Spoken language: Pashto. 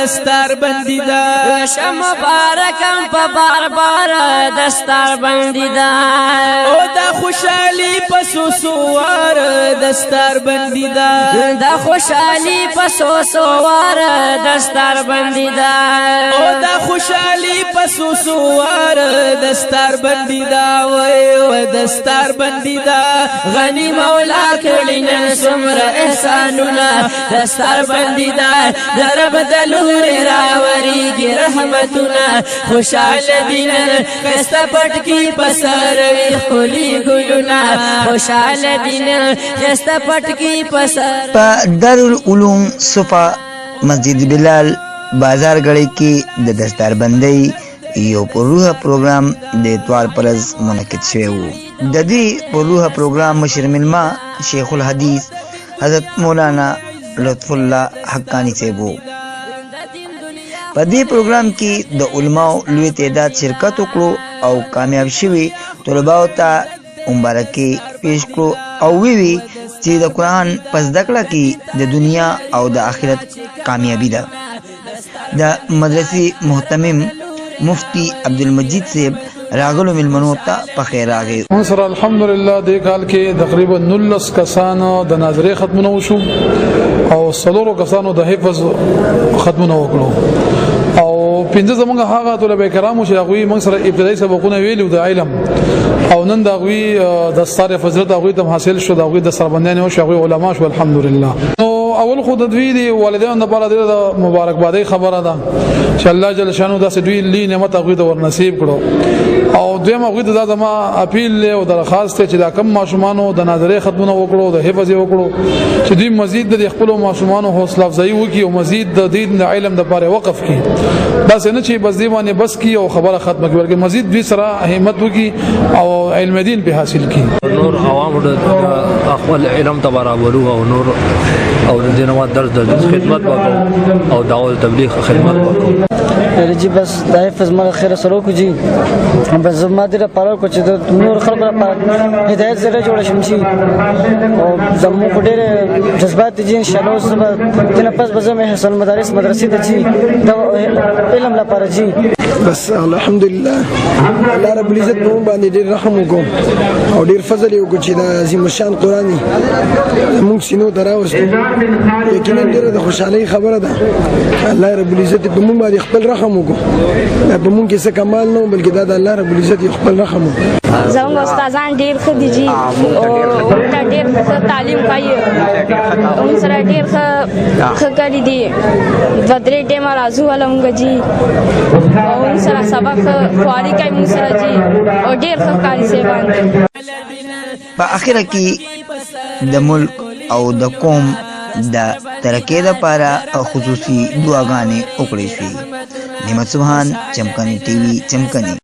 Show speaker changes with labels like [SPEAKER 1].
[SPEAKER 1] دستار بندی دا
[SPEAKER 2] شم مبارکم په بار بار دستار بندی دا
[SPEAKER 1] او دا خوشحالی پسو سوار دستار بندی دا
[SPEAKER 2] دا خوشحالی پسو سوار دستار بندی دا
[SPEAKER 1] او دا خوشحالی پسو سوار دستار بندی دا و دستار بندی دا
[SPEAKER 2] غنی مولا کړي نن څومره احسانونه دستار بندی دا درب دلور راوریږي رحمتونه خوشاله دین خسته پټکی پسروي خولي ګلونه خوشاله دین خسته پټکی پسر
[SPEAKER 3] په دارالعلوم صفا مسجد بلال بازار گڑی کی د دستار بندی یو پروح پروگرام د اتوار پرز منعقد شوی وو د دې پروح پروگرام مشر ملما شیخ الحدیث حضرت مولانا لطف الله حقانی صاحب وو په دې پروگرام کې د علماو لوی تعداد شرکت وکړو او کامیاب شوي طلباو ته مبارکي پیش کړو او وی چې د قرآن پس دکړه کې د دنیا او د آخرت کامیابی ده د مدرسې محتمم مفتی عبدالمجید صاحب راغلو ملمنو ته په خیر راغی.
[SPEAKER 4] سره الحمدلله د کال کې تقریبا 19 کسانو د ناظرې ختمونه وشو او 3 کسانو د حفظ ختمونه وکړو او پنځه زمونږ هغه طلبه کرامو چې هغه موږ سره ابتدایي سبقونه ویلو د علم او نن دا غوي د ستاره فضیلت هغه ته حاصل شو دا غوي د سربندان او شغوي علما شو الحمدلله. اول خود دوی دی والدین د بار د مبارکبادي خبره ده چې الله جل شانو دا دوی لی نعمت هغه ته ور نصیب کړو او دویم هغه د زما اپیل له او درخواست چې دا کم ماشومانو د نظرې ختمونه وکړو د حفظ وکړو چې دوی مزید د خپل ماشومانو حوصله افزایی وکړي او مزید د دین د علم د لپاره وقف کړي بس نه چې بس دی باندې بس کی او خبره ختمه کړي بلکې مزید دوی سره همت وکړي او علم دین به حاصل کړي
[SPEAKER 5] نور عوام د خپل علم ته برابرو او نور او د دینه درس د خدمت وکړو او دعوت تبلیغ خدمت وکړو
[SPEAKER 6] جی بس دای فزمه خیر سره کو جی بس زما دې لپاره کو چې د نور خلکو لپاره هدایت سره جوړ شم شي او زمو په ډېر جذبات دي ان شاء الله سبا تنه پس بزمه حسن مدارس مدرسې ته جی د علم لپاره جی
[SPEAKER 7] بس الحمدلله الله رب العزت په باندې ډېر رحم وکړو او ډېر فضل یې وکړ چې د عظیم شان قرآني موږ سينو دراوستو یقینا ډېر د خوشحالۍ خبره ده الله رب العزت په موږ باندې خپل رحم وکړو په موږ کې څه کمال نه بلکې دا د الله رب العزت خپل رحم وکړو
[SPEAKER 8] زموږ استادان ډېر ښه دي جی او ډېر ښه تعلیم کوي موږ سره ډېر ښه کړي دي دوه درې ټیمه راځو هله موږ جی او موږ سره سبق خواري کوي موږ سره جی او ډېر ښه کاري صاحبان
[SPEAKER 3] په اخره کې د ملک او د قوم د ترقۍ لپاره خصوصي دعاګانې وکړې شوې. نعمت سبحان، چمکني ټي وي، چمکني.